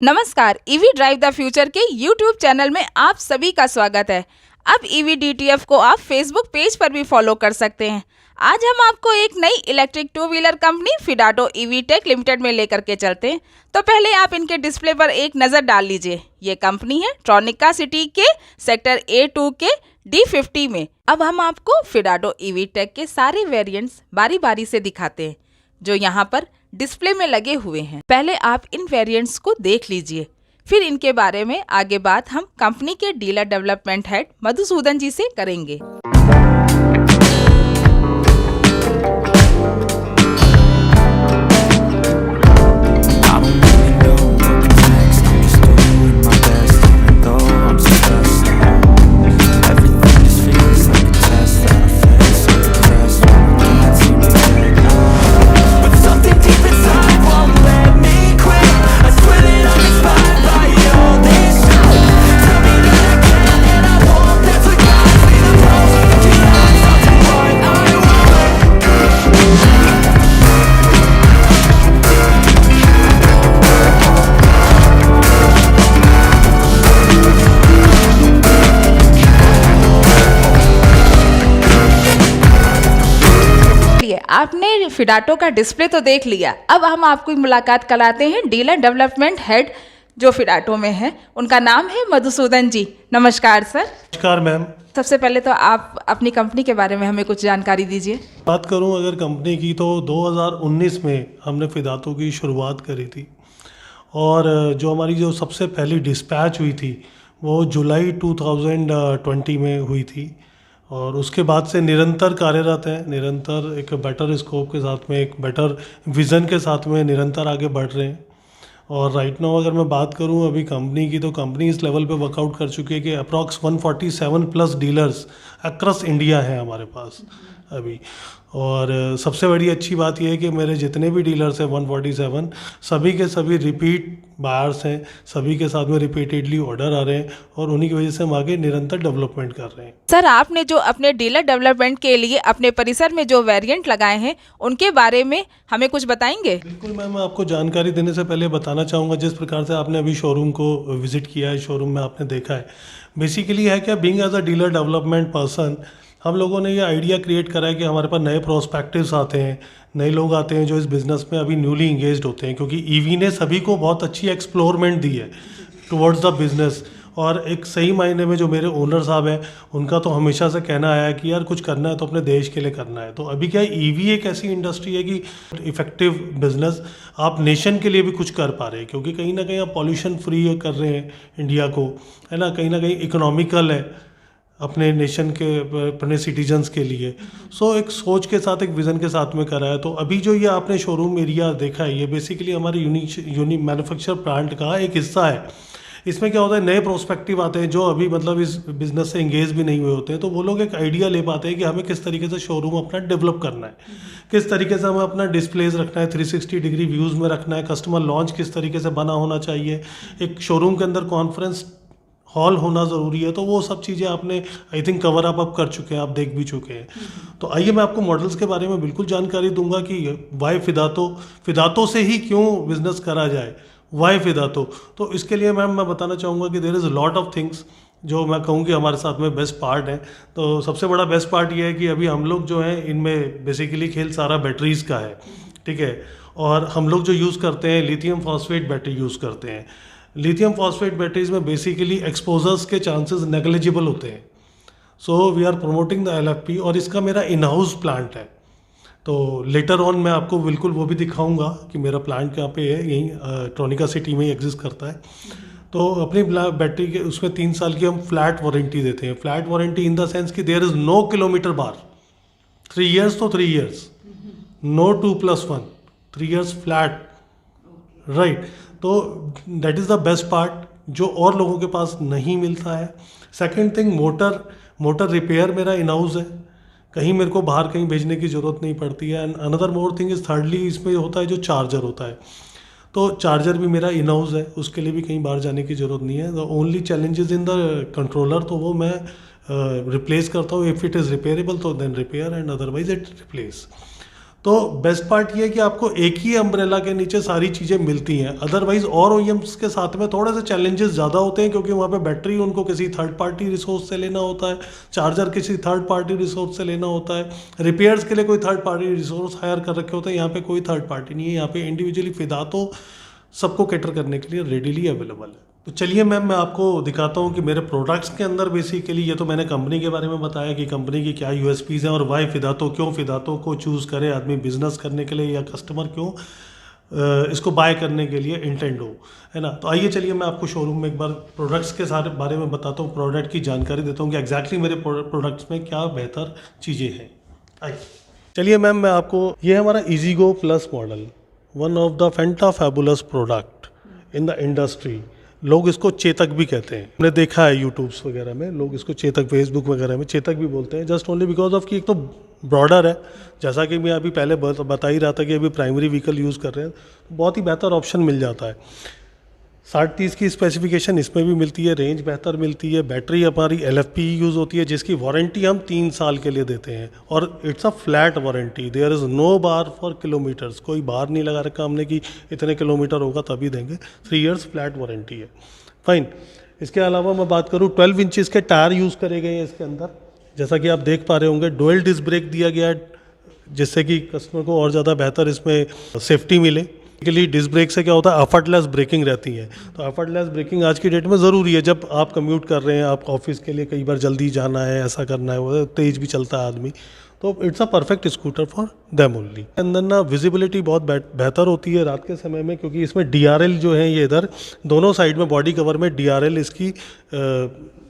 नमस्कार, EV drive the future के YouTube channel में आप सभी का स्वागत है। अब ईवी डीटीएफ को आप फेसबुक पेज पर भी फॉलो कर सकते हैं। आज हम आपको एक नई electric two wheeler company Fidato EV tech limited में लेकर के चलते हैं। तो पहले आप इनके डिस्प्ले पर एक नज़र डाल लीजिए। ये कंपनी है ट्रॉनिका सिटी के सेक्टर A2 के D50 में। अब हम आपको फिडाटो ईवी टेक के सारे वेरिएंट्स बारी बारी से दिखाते हैं जो यहाँ पर डिस्प्ले में लगे हुए हैं। पहले आप इन वेरिएंट्स को देख लीजिए, फिर इनके बारे में आगे बात हम कंपनी के डीलर डेवलपमेंट हेड मधुसूदन जी से करेंगे। आपने फिडाटो का डिस्प्ले तो देख लिया, अब हम आपको मुलाकात कराते हैं डीलर डेवलपमेंट हेड जो फिडाटो में है। उनका नाम है मधुसूदन जी। नमस्कार सर। नमस्कार मैम। सबसे पहले तो आप अपनी कंपनी के बारे में हमें कुछ जानकारी दीजिए। बात करूं अगर कंपनी की तो 2019 में हमने फिडाटो की शुरुआत करी थी और जो हमारी जो सबसे पहली डिस्पैच हुई थी वो जुलाई 2020 में हुई थी और उसके बाद से निरंतर कार्यरत है। निरंतर एक बेटर स्कोप के साथ में, एक बेटर विज़न के साथ में निरंतर आगे बढ़ रहे हैं। और राइट नाउ अगर मैं बात करूं अभी कंपनी की, तो कंपनी इस लेवल पे वर्कआउट कर चुकी है कि approx 147 plus dealers across India हैं हमारे पास अभी। और सबसे बड़ी अच्छी बात यह है कि मेरे जितने भी डीलर्स हैं 147 सभी के सभी रिपीट बायर्स हैं, सभी के साथ में रिपीटेडली ऑर्डर आ रहे हैं और उन्हीं की वजह से हम आगे निरंतर डेवलपमेंट कर रहे हैं। सर, आपने जो अपने डीलर डेवलपमेंट के लिए अपने परिसर में जो वेरिएंट लगाए हैं उनके बारे में हमें कुछ बताएंगे? बिल्कुल मैम, मैं आपको जानकारी देने से पहले बताना चाहूँगा जिस प्रकार से आपने अभी शोरूम को विजिट किया है, शोरूम में आपने देखा है, बेसिकली है क्या, being as a dealer development person हम लोगों ने ये आइडिया क्रिएट करा है कि हमारे पास नए प्रोस्पेक्टिव्स आते हैं, नए लोग आते हैं जो इस बिज़नेस में अभी न्यूली इंगेज्ड होते हैं, क्योंकि ईवी ने सभी को बहुत अच्छी एक्सप्लोरमेंट दी है टुवर्ड्स द बिज़नेस। और एक सही मायने में जो मेरे ओनर साहब हैं उनका तो हमेशा से कहना आया है कि यार कुछ करना है तो अपने देश के लिए करना है। तो अभी क्या है, ईवी एक ऐसी इंडस्ट्री है कि इफ़ेक्टिव बिजनेस आप नेशन के लिए भी कुछ कर पा रहे हैं, क्योंकि कहीं ना कहीं आप पॉल्यूशन फ्री कर रहे हैं इंडिया को, है ना, कहीं इकोनॉमिकल है अपने नेशन के, अपने सिटीजन्स के लिए। सो एक सोच के साथ, एक विज़न के साथ में करा है। तो अभी जो ये आपने शोरूम एरिया देखा है ये बेसिकली हमारे यूनिक मैन्युफैक्चर प्लांट का एक हिस्सा है। इसमें क्या होता है, नए प्रोस्पेक्टिव आते हैं जो अभी मतलब इस बिज़नेस से इंगेज भी नहीं हुए होते हैं, तो वो लोग एक आइडिया ले पाते हैं कि हमें किस तरीके से शोरूम अपना डेवलप करना है, किस तरीके से हमें अपना डिस्प्लेज रखना है, 360 डिग्री व्यूज़ में रखना है, कस्टमर लॉन्च किस तरीके से बना होना चाहिए, एक शोरूम के अंदर कॉन्फ्रेंस हॉल होना ज़रूरी है। तो वो सब चीज़ें आपने आई थिंक कवर अप कर चुके हैं, आप देख भी चुके हैं। तो आइए मैं आपको मॉडल्स के बारे में बिल्कुल जानकारी दूंगा कि वाई फिडाटो से ही क्यों बिज़नेस करा जाए, वाई फिडाटो। तो इसके लिए मैम मैं बताना चाहूँगा कि there is lot of things जो मैं कहूँ कि हमारे साथ में बेस्ट पार्ट है। तो सबसे बड़ा बेस्ट पार्ट ये है कि अभी हम लोग जो हैं इनमें बेसिकली खेल सारा बैटरीज़ का है, ठीक है। और हम लोग जो यूज़ करते हैं लिथियम फॉस्फेट बैटरी यूज़ करते हैं। लिथियम फॉस्फेट बैटरीज में बेसिकली एक्सपोजर्स के चांसेस नेग्लिजिबल होते हैं। So we are promoting the LFP और इसका मेरा इन हाउस प्लांट है। तो लेटर ऑन मैं आपको बिल्कुल वो भी दिखाऊंगा कि मेरा प्लांट कहाँ पे है, यहीं ट्रॉनिका सिटी में ही एग्जिस्ट करता है। तो अपनी बैटरी के उसमें 3 साल की हम फ्लैट वारंटी देते हैं। Flat warranty in the sense कि there is no kilometer bar, 3 years तो 3 years, no 2+1, 3 years flat, right. तो that is the best part जो और लोगों के पास नहीं मिलता है। सेकेंड थिंग, मोटर रिपेयर मेरा इन हाउस है, कहीं मेरे को बाहर कहीं भेजने की ज़रूरत नहीं पड़ती है। And another more thing is thirdly इसमें होता है जो चार्जर होता है, तो चार्जर भी मेरा इन हाउस है, उसके लिए भी कहीं बाहर जाने की ज़रूरत नहीं है। The only challenges in the controller, तो वो मैं रिप्लेस करता हूँ। इफ़ इट इज़ रिपेयरेबल तो then repair and otherwise it replace. तो बेस्ट पार्ट ये है कि आपको एक ही अम्ब्रेला के नीचे सारी चीज़ें मिलती हैं। अदरवाइज और OEMs के साथ में थोड़े से चैलेंजेस ज़्यादा होते हैं, क्योंकि वहाँ पे बैटरी उनको किसी थर्ड पार्टी रिसोर्स से लेना होता है, चार्जर किसी थर्ड पार्टी रिसोर्स से लेना होता है, रिपेयर्स के लिए कोई थर्ड पार्टी रिसोर्स हायर कर रखे होते हैं। यहाँ पे कोई थर्ड पार्टी नहीं है, यहाँ पे इंडिविजुअली फिदा तो सबको कैटर करने के लिए रेडीली अवेलेबल है। तो चलिए मैम, मैं आपको दिखाता हूँ कि मेरे प्रोडक्ट्स के अंदर बेसिकली, ये तो मैंने कंपनी के बारे में बताया कि कंपनी की क्या USPs हैं और वाई फिदातो, क्यों फिदातो को चूज़ करे आदमी बिजनेस करने के लिए, या कस्टमर क्यों इसको बाय करने के लिए इंटेंड हो, है ना। तो आइए चलिए मैं आपको शोरूम में एक बार प्रोडक्ट्स के सारे बारे में बताता हूँ, प्रोडक्ट की जानकारी देता हूँ कि एग्जैक्टली मेरे प्रोडक्ट्स में क्या बेहतर चीज़ें हैं। आइए चलिए मैम, मैं आपको, ये है हमारा Easygo plus model, one of the fantafabulous product in the industry. लोग इसको चेतक भी कहते हैं, हमने देखा है यूट्यूब्स वगैरह में लोग इसको चेतक, फेसबुक वगैरह में चेतक भी बोलते हैं, जस्ट ओनली बिकॉज ऑफ कि एक तो ब्रॉडर है, जैसा कि मैं अभी पहले बता ही रहा था कि अभी प्राइमरी व्हीकल यूज़ कर रहे हैं, बहुत ही बेहतर ऑप्शन मिल जाता है। 60-30 की स्पेसिफिकेशन इसमें भी मिलती है, रेंज बेहतर मिलती है, बैटरी हमारी LFP यूज़ होती है, जिसकी वारंटी हम 3 साल के लिए देते हैं, और it's a flat warranty, there is no bar for kilometers, कोई बार नहीं लगा रखा हमने कि इतने किलोमीटर होगा तभी देंगे, 3 इयर्स फ्लैट वारंटी है। फाइन। इसके अलावा मैं बात करूँ, 12 इंचज़ के टायर यूज़ करे गए हैं इसके अंदर, जैसा कि आप देख पा रहे होंगे। डुअल डिस्क ब्रेक दिया गया है, जिससे कि कस्टमर को और ज़्यादा बेहतर इसमें सेफ्टी मिले। के लिए डिस्क ब्रेक से क्या होता है, एफर्टलेस ब्रेकिंग रहती है, तो एफर्टलेस ब्रेकिंग आज की डेट में ज़रूरी है। जब आप कम्यूट कर रहे हैं, आप ऑफिस के लिए कई बार जल्दी जाना है, ऐसा करना है, वो तेज़ भी चलता है आदमी, तो it's a perfect scooter for them only. अंदर ना विजिबिलिटी बहुत बेहतर होती है रात के समय में, क्योंकि इसमें DRL जो है, ये इधर दोनों साइड में बॉडी कवर में DRL इसकी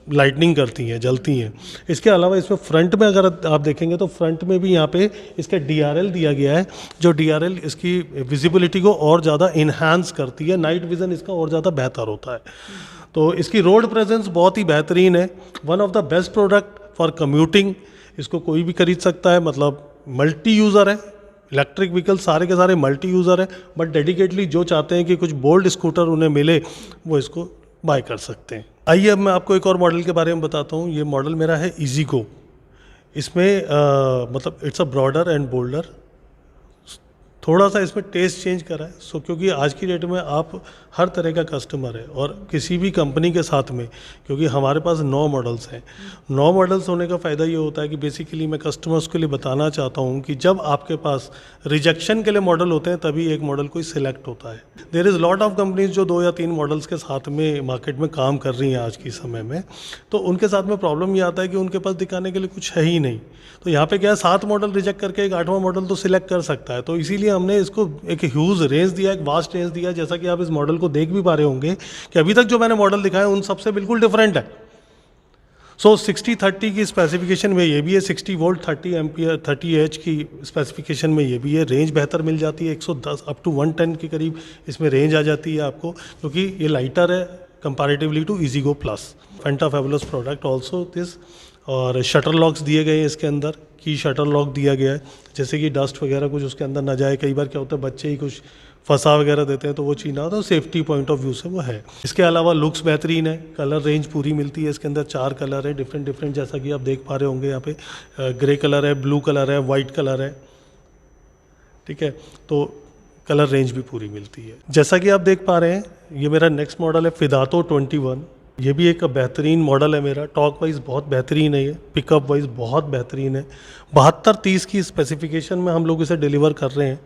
लाइटनिंग करती हैं, जलती हैं। इसके अलावा इसमें फ्रंट में अगर आप देखेंगे तो फ्रंट में भी यहाँ पे इसका DRL दिया गया है, जो DRL इसकी विजिबिलिटी को और ज़्यादा इन्हांस करती है, नाइट विज़न इसका और ज़्यादा बेहतर होता है। तो इसकी रोड प्रेजेंस बहुत ही बेहतरीन है, one of the best product for commuting. इसको कोई भी खरीद सकता है, मतलब मल्टी यूज़र है, इलेक्ट्रिक व्हीकल सारे के सारे मल्टी यूज़र है, बट डेडिकेटली जो चाहते हैं कि कुछ बोल्ड स्कूटर उन्हें मिले, वो इसको बाय कर सकते हैं। आइए अब मैं आपको एक और मॉडल के बारे में बताता हूँ। ये मॉडल मेरा है ईजीगो। इसमें मतलब it's a broader and boulder, थोड़ा सा इसमें टेस्ट चेंज करा है। सो क्योंकि आज की डेट में आप हर तरह का कस्टमर है, और किसी भी कंपनी के साथ में, क्योंकि हमारे पास 9 मॉडल्स हैं, 9 मॉडल्स होने का फ़ायदा ये होता है कि बेसिकली मैं कस्टमर्स के लिए बताना चाहता हूँ कि जब आपके पास रिजेक्शन के लिए मॉडल होते हैं, तभी एक मॉडल कोई सिलेक्ट होता है। There is lot of companies जो 2 या 3 मॉडल्स के साथ में मार्केट में काम कर रही हैं आज के समय में, तो उनके साथ में प्रॉब्लम ये आता है कि उनके पास दिखाने के लिए कुछ है ही नहीं। तो यहाँ पे क्या है, 7 मॉडल रिजेक्ट करके एक 8वां मॉडल तो सिलेक्ट कर सकता है। तो इसीलिए हमने इसको एक ह्यूज रेंज दिया, एक वास्ट रेंज दिया। जैसा कि आप इस मॉडल को देख भी पा रहे होंगे कि अभी तक जो मैंने मॉडल दिखाए उन सबसे बिल्कुल डिफरेंट है। सो 60-30 की स्पेसिफिकेशन में ये भी है, 60 वोल्ट 30 एम्पियर 30 एच की स्पेसिफिकेशन में ये भी है। रेंज बेहतर मिल जाती है, 110 अप टू 110 के करीब इसमें रेंज आ जाती है आपको, क्योंकि ये लाइटर है comparatively to Easygo plus. Fantafabulous product also this. और शटर लॉक्स दिए गए हैं इसके अंदर, की शटर लॉक दिया गया है, जैसे कि डस्ट वगैरह कुछ उसके अंदर ना जाए। कई बार क्या होता है, बच्चे ही कुछ फंसा वगैरह देते हैं, तो वो चीज़ ना हो, तो सेफ्टी पॉइंट ऑफ व्यू से वो है। इसके अलावा लुक्स बेहतरीन है, कलर रेंज पूरी मिलती है। इसके अंदर 4 कलर है डिफरेंट, जैसा कि आप देख पा रहे होंगे यहाँ पे। ग्रे कलर है, ब्लू कलर है, वाइट कलर है, ठीक है। तो कलर रेंज भी पूरी मिलती है। जैसा कि आप देख पा रहे हैं, ये मेरा नेक्स्ट मॉडल है फिदातो 21। ये भी एक बेहतरीन मॉडल है मेरा। टॉक वाइज बहुत बेहतरीन है, ये पिकअप वाइज बहुत बेहतरीन है। 72-30 की स्पेसिफिकेशन में हम लोग इसे डिलीवर कर रहे हैं,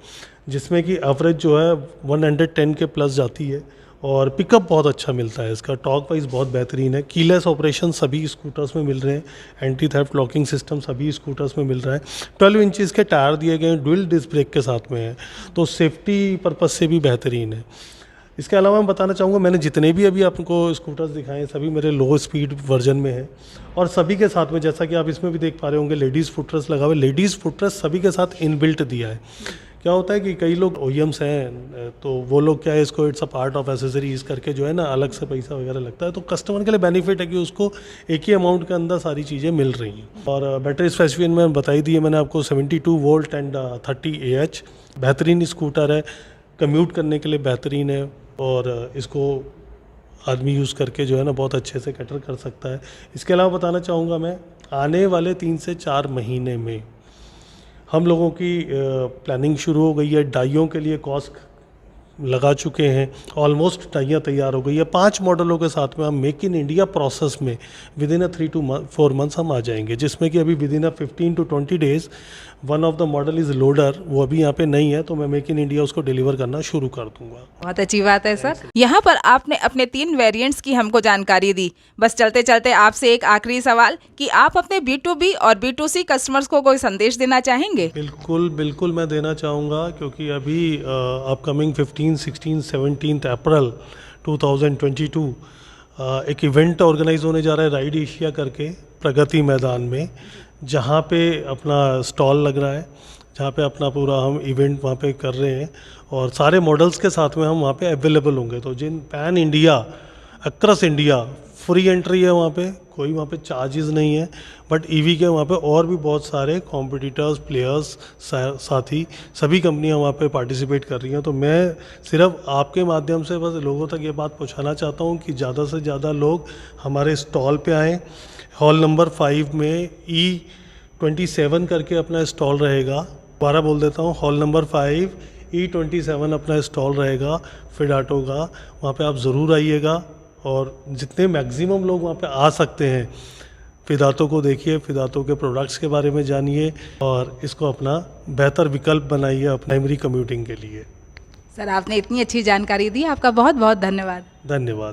जिसमें कि एवरेज जो है 110 के प्लस जाती है, और पिकअप बहुत अच्छा मिलता है इसका। टॉक वाइज बहुत बेहतरीन है। कीलेस ऑपरेशन सभी स्कूटर्स में मिल रहे हैं, एंटी थेफ्ट लॉकिंग सिस्टम सभी स्कूटर्स में मिल रहा है। 12 इंचज़ के टायर दिए गए हैं, डुअल डिस्क ब्रेक के साथ में है, तो सेफ्टी पर्पज़ से भी बेहतरीन है। इसके अलावा मैं बताना चाहूँगा, मैंने जितने भी अभी आपको स्कूटर्स दिखाए हैं, सभी मेरे लो स्पीड वर्जन में है, और सभी के साथ में, जैसा कि आप इसमें भी देख पा रहे होंगे, लेडीज़ फुटरेस्ट लगा हुआ है। लेडीज़ फुटरेस्ट सभी के साथ इनबिल्ट दिया है। क्या होता है कि कई लोग OEMs हैं, तो वो लोग क्या है, इसको it's a part of accessories करके जो है ना, अलग से पैसा वगैरह लगता है। तो कस्टमर के लिए बेनिफिट है कि उसको एक ही अमाउंट के अंदर सारी चीज़ें मिल रही हैं। और बैटरी स्पेसिफिकेशन में बताई दी है मैंने आपको, 72 वोल्ट एंड 30 AH। बेहतरीन स्कूटर है, कम्यूट करने के लिए बेहतरीन है, और इसको आदमी यूज़ करके जो है ना बहुत अच्छे से कैटर कर सकता है। इसके अलावा बताना चाहूँगा मैं, आने वाले 3 से 4 महीने में हम लोगों की प्लानिंग शुरू हो गई है। डाइयों के लिए कॉस्ट लगा चुके हैं, ऑलमोस्ट डाइयाँ तैयार हो गई है। 5 मॉडलों के साथ में हम मेक इन इंडिया प्रोसेस में विद इन 3 to 4 months हम आ जाएंगे, जिसमें कि अभी with in 15 to 20 days one of the model is loader, वो अभी यहाँ पे नहीं है, तो मैं मेक इन इंडिया उसको डिलीवर करना शुरू कर दूंगा। बहुत अच्छी बात है सर। यहाँ पर आपने अपने 3 वेरिएंट्स की हमको जानकारी दी। बस चलते चलते आपसे एक आखिरी सवाल कि आप अपने B2B और B2C कस्टमर्स को कोई संदेश देना चाहेंगे? बिल्कुल बिल्कुल मैं देना चाहूँगा, क्योंकि अभी अपकमिंग 15, 16, 17 अप्रैल 2022 एक इवेंट ऑर्गेनाइज होने जा रहा है राइड एशिया करके प्रगति मैदान में, जहाँ पे अपना स्टॉल लग रहा है, जहाँ पे अपना पूरा हम इवेंट वहाँ पे कर रहे हैं और सारे मॉडल्स के साथ में हम वहाँ पे अवेलेबल होंगे। तो जिन pan India across India free entry है, वहाँ पे कोई वहाँ पे चार्जेस नहीं है, बट ईवी के वहाँ पे और भी बहुत सारे कॉम्पिटिटर्स, प्लेयर्स, साथी सभी कंपनियाँ वहाँ पे पार्टिसिपेट कर रही हैं। तो मैं सिर्फ आपके माध्यम से बस लोगों तक ये बात पहुँचाना चाहता हूँ कि ज़्यादा से ज़्यादा लोग हमारे स्टॉल पे आएँ। हॉल नंबर 5 में E27 करके अपना स्टॉल रहेगा। दोबारा बोल देता हूँ, हॉल नंबर 5 E27 अपना स्टॉल रहेगा फिडाटो का। वहाँ पे आप ज़रूर आइएगा और जितने मैक्सिमम लोग वहाँ पे आ सकते हैं, फिदातो को देखिए, फिदातो के प्रोडक्ट्स के बारे में जानिए और इसको अपना बेहतर विकल्प बनाइए अपना प्राइमरी कम्यूटिंग के लिए। सर, आपने इतनी अच्छी जानकारी दी, आपका बहुत बहुत धन्यवाद। धन्यवाद।